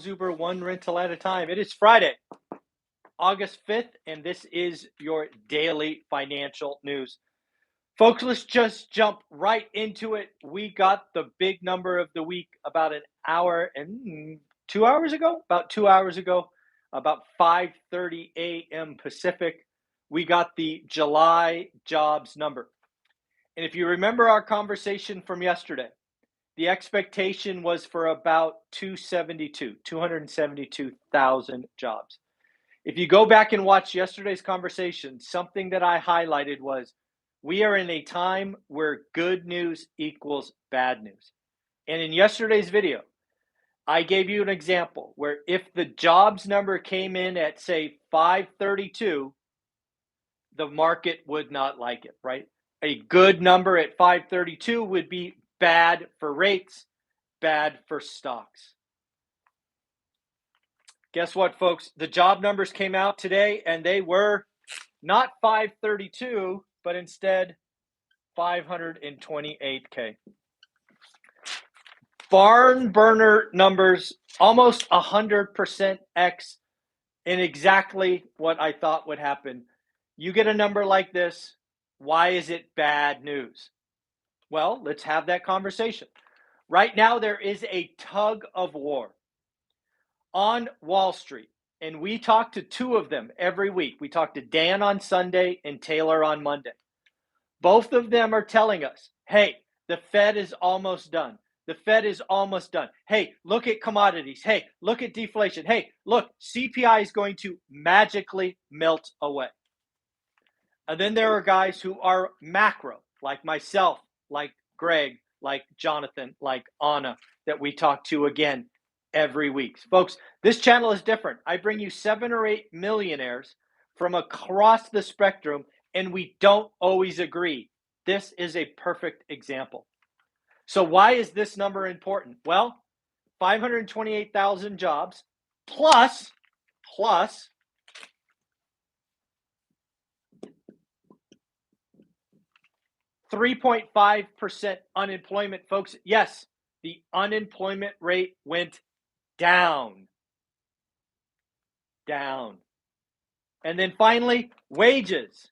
Zuber, one rental at a time. It is Friday, August 5th, and this is your daily financial news. Folks, let's just jump right into it. We got the big number of the week about an hour and 2 hours ago, about 2 hours ago, about 5:30 a.m. Pacific. We got the July jobs number. And if you remember our conversation from yesterday, the expectation was for about 272,000 jobs. If you go back and watch yesterday's conversation, something that I highlighted was we are in a time where good news equals bad news. And in yesterday's video, I gave you an example where if the jobs number came in at, say, 532, the market would not like it, right? A good number at 532 would be bad for rates, bad for stocks. Guess what, folks? The job numbers came out today, and they were not 532, but instead 528K. Barn burner numbers, almost 100% X in exactly what I thought would happen. You get a number like this, why is it bad news? Well, let's have that conversation. Right now, there is a tug of war on Wall Street, and we talk to two of them every week. We talk to Dan on Sunday and Taylor on Monday. Both of them are telling us, hey, the Fed is almost done. The Fed is almost done. Hey, look at commodities. Hey, look at deflation. Hey, look, CPI is going to magically melt away. And then there are guys who are macro, like myself, like Greg, like Jonathan, like Anna, that we talk to again every week. Folks, this channel is different. I bring you 7 or 8 millionaires from across the spectrum, and we don't always agree. This is a perfect example. So why is this number important? Well, 528,000 jobs plus 3.5% unemployment, folks. Yes, the unemployment rate went down. And then finally, wages.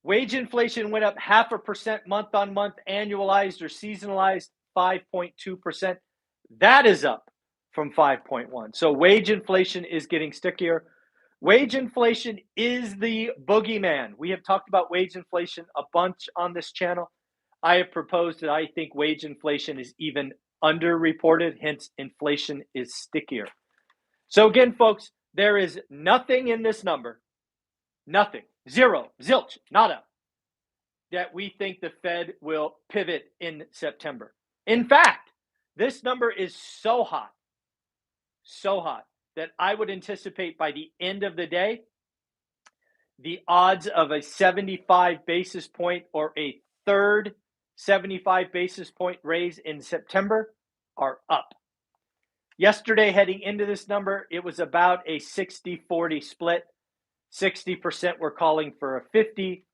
Wage inflation went up 0.5% month on month, annualized or seasonalized 5.2%. That is up from 5.1. So wage inflation is getting stickier. Wage inflation is the boogeyman. We have talked about wage inflation a bunch on this channel. I have proposed that I think wage inflation is even underreported, hence inflation is stickier. So again, folks, there is nothing in this number, nothing, zero, zilch, nada, that we think the Fed will pivot in September. In fact, this number is so hot, that I would anticipate by the end of the day, the odds of a 75 basis point or a third 75 basis point raise in September are up. Yesterday, heading into this number, it was about a 60-40 split. 60% were calling for a 50,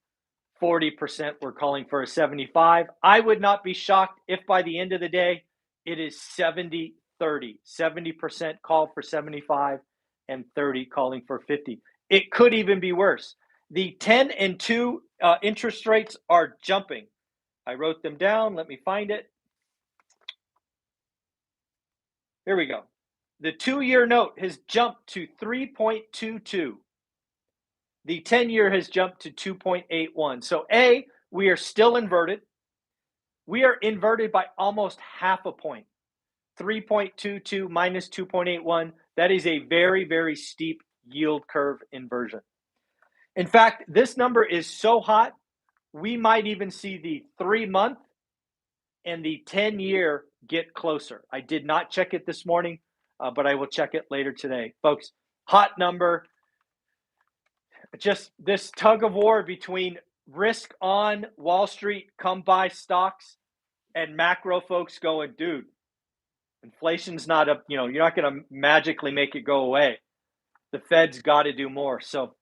40% were calling for a 75. I would not be shocked if by the end of the day, it is 70-30. 70% call for 75 and 30 calling for 50. It could even be worse. The 10 and 2 interest rates are jumping. I wrote them down. Let me find it. Here we go. The 2-year note has jumped to 3.22. The 10-year has jumped to 2.81. So A, we are still inverted. We are inverted by almost half a point. 3.22 minus 2.81. That is a very, very steep yield curve inversion. In fact, this number is so hot, we might even see the 3-month and the 10-year get closer. I did not check it this morning, but I will check it later today. Folks, hot number. Just this tug of war between risk on Wall Street, come buy stocks, and macro folks going, dude, inflation's not up, you're not going to magically make it go away. The Fed's got to do more. So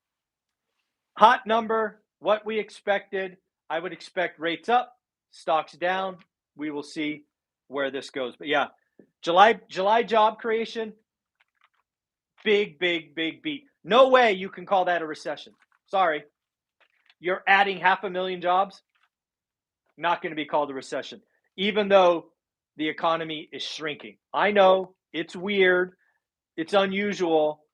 hot number, what we expected. I would expect rates up, stocks down. We will see where this goes. But yeah, July job creation, big beat. No way you can call that a recession. Sorry. You're adding 500,000 jobs, not going to be called a recession, even though the economy is shrinking. I know it's weird, it's unusual,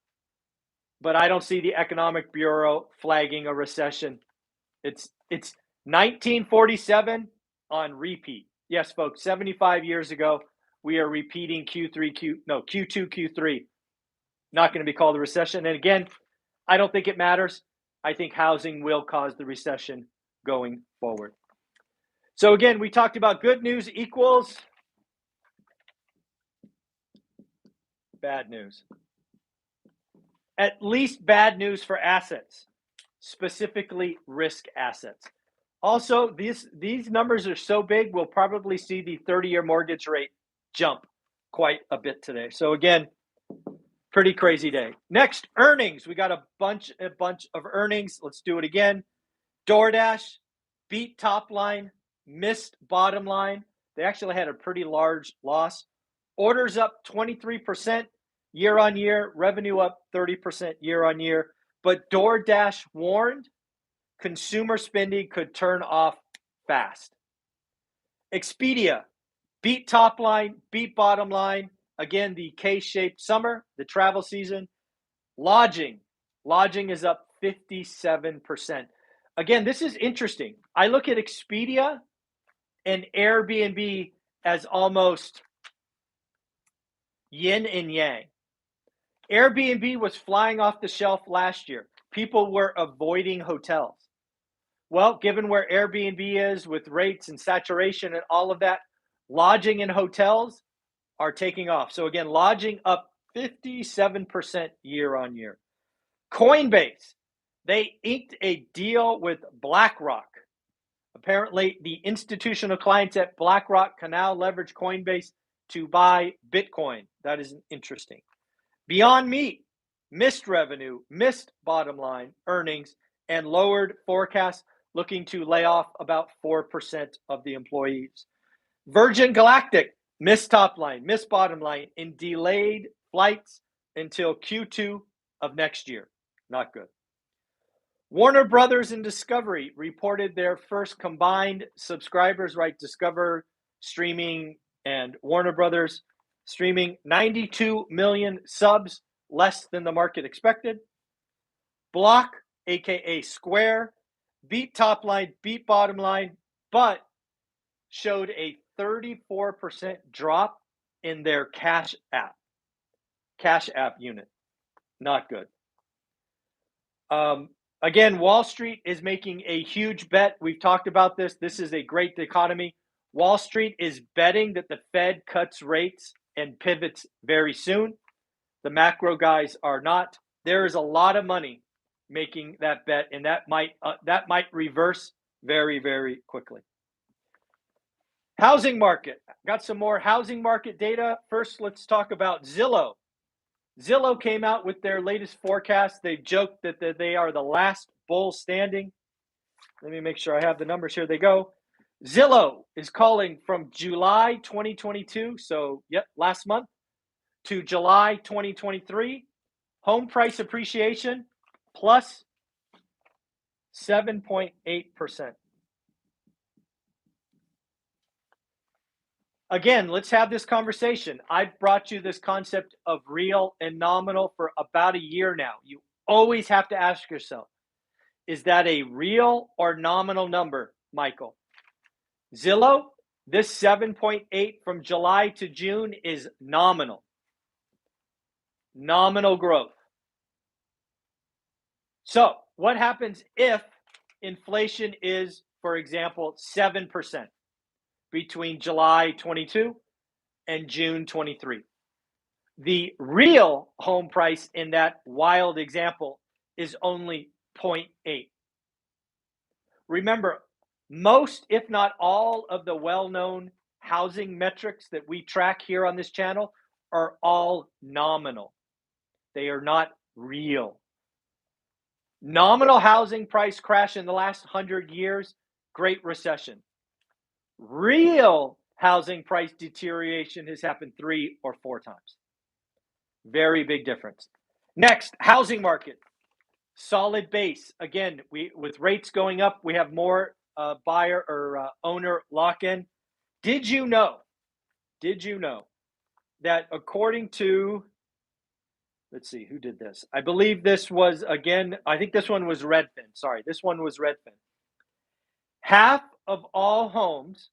but I don't see the Economic Bureau flagging a recession. It's 1947 on repeat. Yes, folks, 75 years ago, we are repeating Q2, Q3. Not going to be called a recession. And again, I don't think it matters. I think housing will cause the recession going forward. So again, we talked about good news equals bad news. At least bad news for assets, specifically risk assets. Also, these numbers are so big, we'll probably see the 30-year mortgage rate jump quite a bit today. So again, pretty crazy day. Next, earnings. We got a bunch of earnings. Let's do it again. DoorDash beat top line, missed bottom line. They actually had a pretty large loss. Orders up 23% year on year, revenue up 30% year on year. But DoorDash warned consumer spending could turn off fast. Expedia beat top line, beat bottom line. Again, the K-shaped summer, the travel season. Lodging is up 57%. Again, this is interesting. I look at Expedia and Airbnb as almost yin and yang. Airbnb was flying off the shelf last year. People were avoiding hotels. Well, given where Airbnb is with rates and saturation and all of that, lodging and hotels are taking off. So again, lodging up 57% year on year. Coinbase, they inked a deal with BlackRock. Apparently, the institutional clients at BlackRock can now leverage Coinbase to buy Bitcoin. That is interesting. Beyond Meat missed revenue, missed bottom line earnings, and lowered forecasts, looking to lay off about 4% of the employees. Virgin Galactic missed top line, missed bottom line, and delayed flights until Q2 of next year. Not good. Warner Brothers and Discovery reported their first combined subscribers, right? Discover streaming and Warner Brothers streaming 92 million subs, less than the market expected. Block, aka Square, beat top line, beat bottom line, but showed a 34% drop in their Cash App unit. Not good. Again, Wall Street is making a huge bet. We've talked about this. This is a great economy. Wall Street is betting that the Fed cuts rates and pivots very soon. The macro guys are not. There is a lot of money making that bet, and that might reverse very, very quickly. Housing market. Got some more housing market data. First, let's talk about Zillow. Zillow came out with their latest forecast. They joked that they are the last bull standing. Let me make sure I have the numbers. Here they go. Zillow is calling from July 2022, so last month, to July 2023, home price appreciation plus 7.8%. Again, let's have this conversation. I've brought you this concept of real and nominal for about a year now. You always have to ask yourself, is that a real or nominal number, Michael? Zillow, this 7.8 from July to June is nominal. Nominal growth. So what happens if inflation is, for example, 7%? Between July 22 and June 23. The real home price in that wild example is only 0.8. Remember, most, if not all, of the well-known housing metrics that we track here on this channel are all nominal. They are not real. Nominal housing price crash in the last 100 years, Great Recession. Real housing price deterioration has happened 3 or 4 times. Very big difference. Next, housing market. Solid base. Again, with rates going up, we have more buyer or owner lock-in. Did you know that according to, let's see, who did this? I believe this was, again, I think this one was Redfin. Sorry, this one was Redfin. Half of all homes,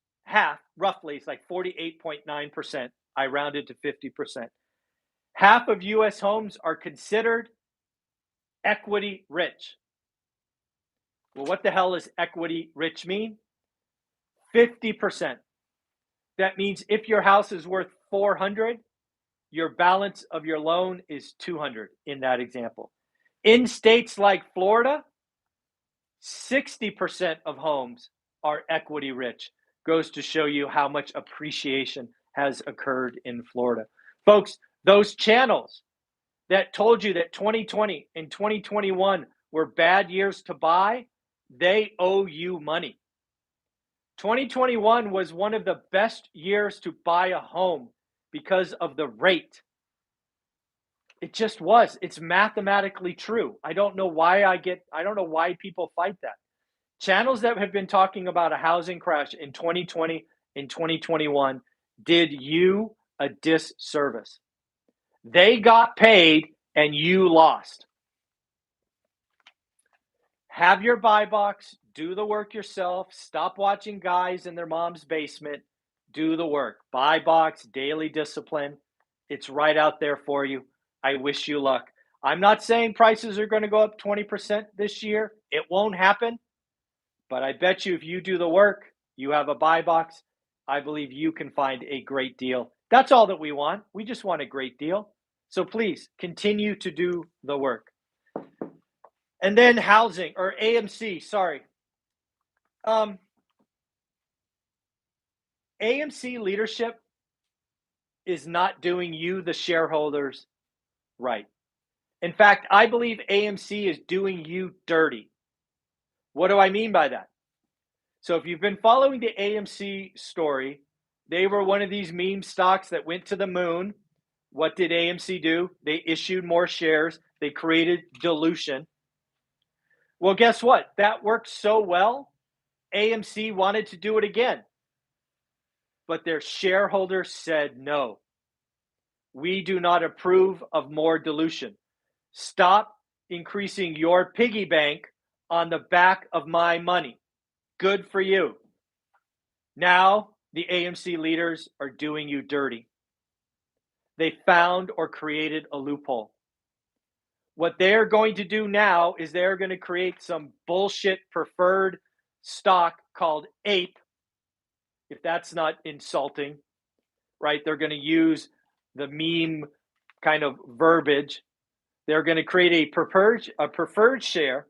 roughly, it's like 48.9%. I rounded to 50%. Half of US homes are considered equity rich. Well, what the hell does equity rich mean? 50%. That means if your house is worth 400, your balance of your loan is 200 in that example. In states like Florida, 60% of homes are equity rich. Goes to show you how much appreciation has occurred in Florida. Folks, those channels that told you that 2020 and 2021 were bad years to buy, they owe you money. 2021 was one of the best years to buy a home because of the rate. It just was. It's mathematically true. I don't know why people fight that. Channels that have been talking about a housing crash in 2020 and 2021 did you a disservice. They got paid and you lost. Have your buy box, do the work yourself, stop watching guys in their mom's basement, do the work. Buy box, daily discipline. It's right out there for you. I wish you luck. I'm not saying prices are going to go up 20% this year. It won't happen. But I bet you if you do the work, you have a buy box, I believe you can find a great deal. That's all that we want. We just want a great deal. So please continue to do the work. And then housing, or AMC, sorry. AMC leadership is not doing you, the shareholders, right. In fact, I believe AMC is doing you dirty. What do I mean by that? So if you've been following the AMC story, they were one of these meme stocks that went to the moon. What did AMC do? They issued more shares. They created dilution. Well, guess what? That worked so well, AMC wanted to do it again. But their shareholders said no. We do not approve of more dilution. Stop increasing your piggy bank on the back of my money. Good for you. Now the AMC leaders are doing you dirty. They found or created a loophole. What they're going to do now is they're going to create some bullshit preferred stock called APE, if that's not insulting, right? They're going to use the meme kind of verbiage. They're going to create a preferred share.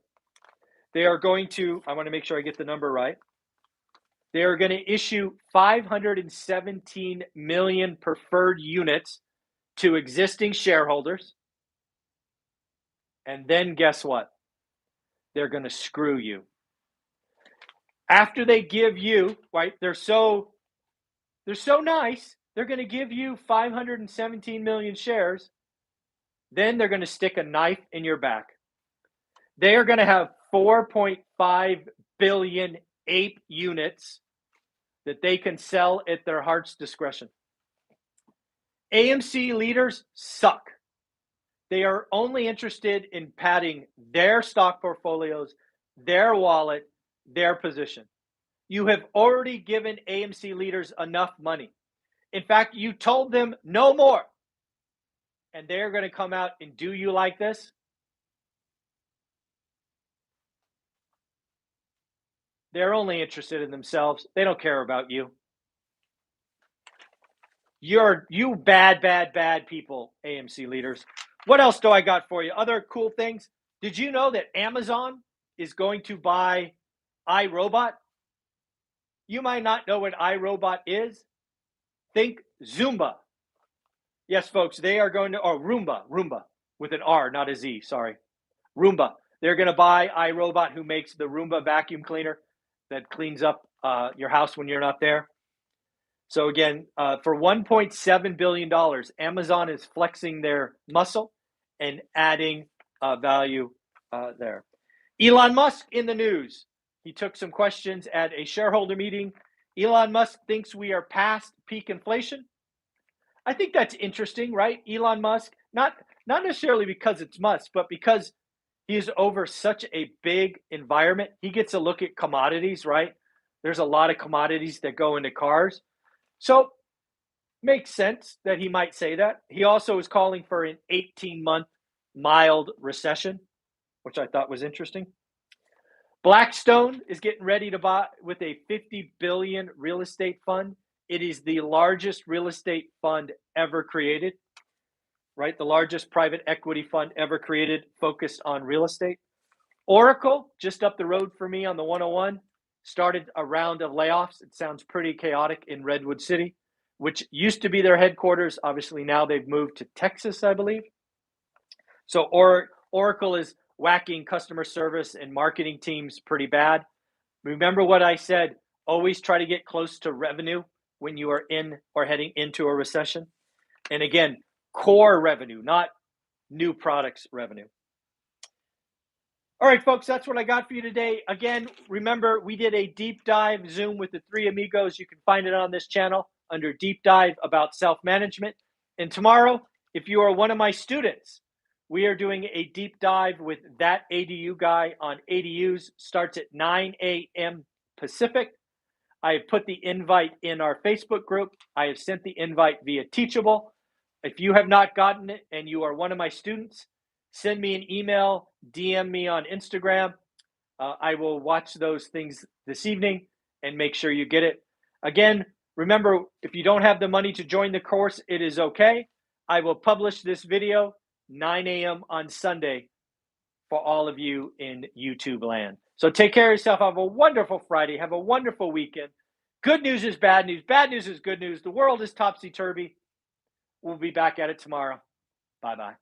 They are going to, I want to make sure I get the number right. They are going to issue 517 million preferred units to existing shareholders. And then guess what? They're going to screw you. After they give you, right, they're so nice, they're going to give you 517 million shares. Then they're going to stick a knife in your back. They are going to have 4.5 billion APE units that they can sell at their heart's discretion. AMC leaders suck. They are only interested in padding their stock portfolios, their wallet, their position. You have already given AMC leaders enough money. In fact, you told them no more. And they're going to come out and do you like this? They're only interested in themselves. They don't care about you. You bad people, AMC leaders. What else do I got for you? Other cool things. Did you know that Amazon is going to buy iRobot? You might not know what iRobot is. Think Zumba. Yes, folks, they are going to, Roomba, with an R, not a Z, sorry. Roomba. They're going to buy iRobot, who makes the Roomba vacuum cleaner that cleans up your house when you're not there. So again, for $1.7 billion, Amazon is flexing their muscle and adding value there. Elon Musk in the news. He took some questions at a shareholder meeting. Elon Musk thinks we are past peak inflation. I think that's interesting, right? Elon Musk, not necessarily because it's Musk, but because he is over such a big environment. He gets a look at commodities, right? There's a lot of commodities that go into cars. So makes sense that he might say that. He also is calling for an 18-month mild recession, which I thought was interesting. Blackstone is getting ready to buy with a $50 billion real estate fund. It is the largest real estate fund ever created, right? The largest private equity fund ever created focused on real estate. Oracle, just up the road for me on the 101, started a round of layoffs. It sounds pretty chaotic in Redwood City, which used to be their headquarters. Obviously, now they've moved to Texas, I believe. So Oracle is whacking customer service and marketing teams pretty bad. Remember what I said, always try to get close to revenue when you are in or heading into a recession. And again, core revenue, not new products revenue. All right, folks, that's what I got for you today. Again, remember, we did a deep dive Zoom with the three amigos. You can find it on this channel under Deep Dive about self-management. And tomorrow, if you are one of my students, we are doing a deep dive with that ADU guy on ADUs. Starts at 9 a.m. Pacific. I have put the invite in our Facebook group. I have sent the invite via Teachable. If you have not gotten it and you are one of my students, send me an email, DM me on Instagram. I will watch those things this evening and make sure you get it. Again, remember, if you don't have the money to join the course, it is okay. I will publish this video 9 a.m. on Sunday for all of you in YouTube land. So take care of yourself. Have a wonderful Friday. Have a wonderful weekend. Good news is bad news. Bad news is good news. The world is topsy-turvy. We'll be back at it tomorrow. Bye-bye.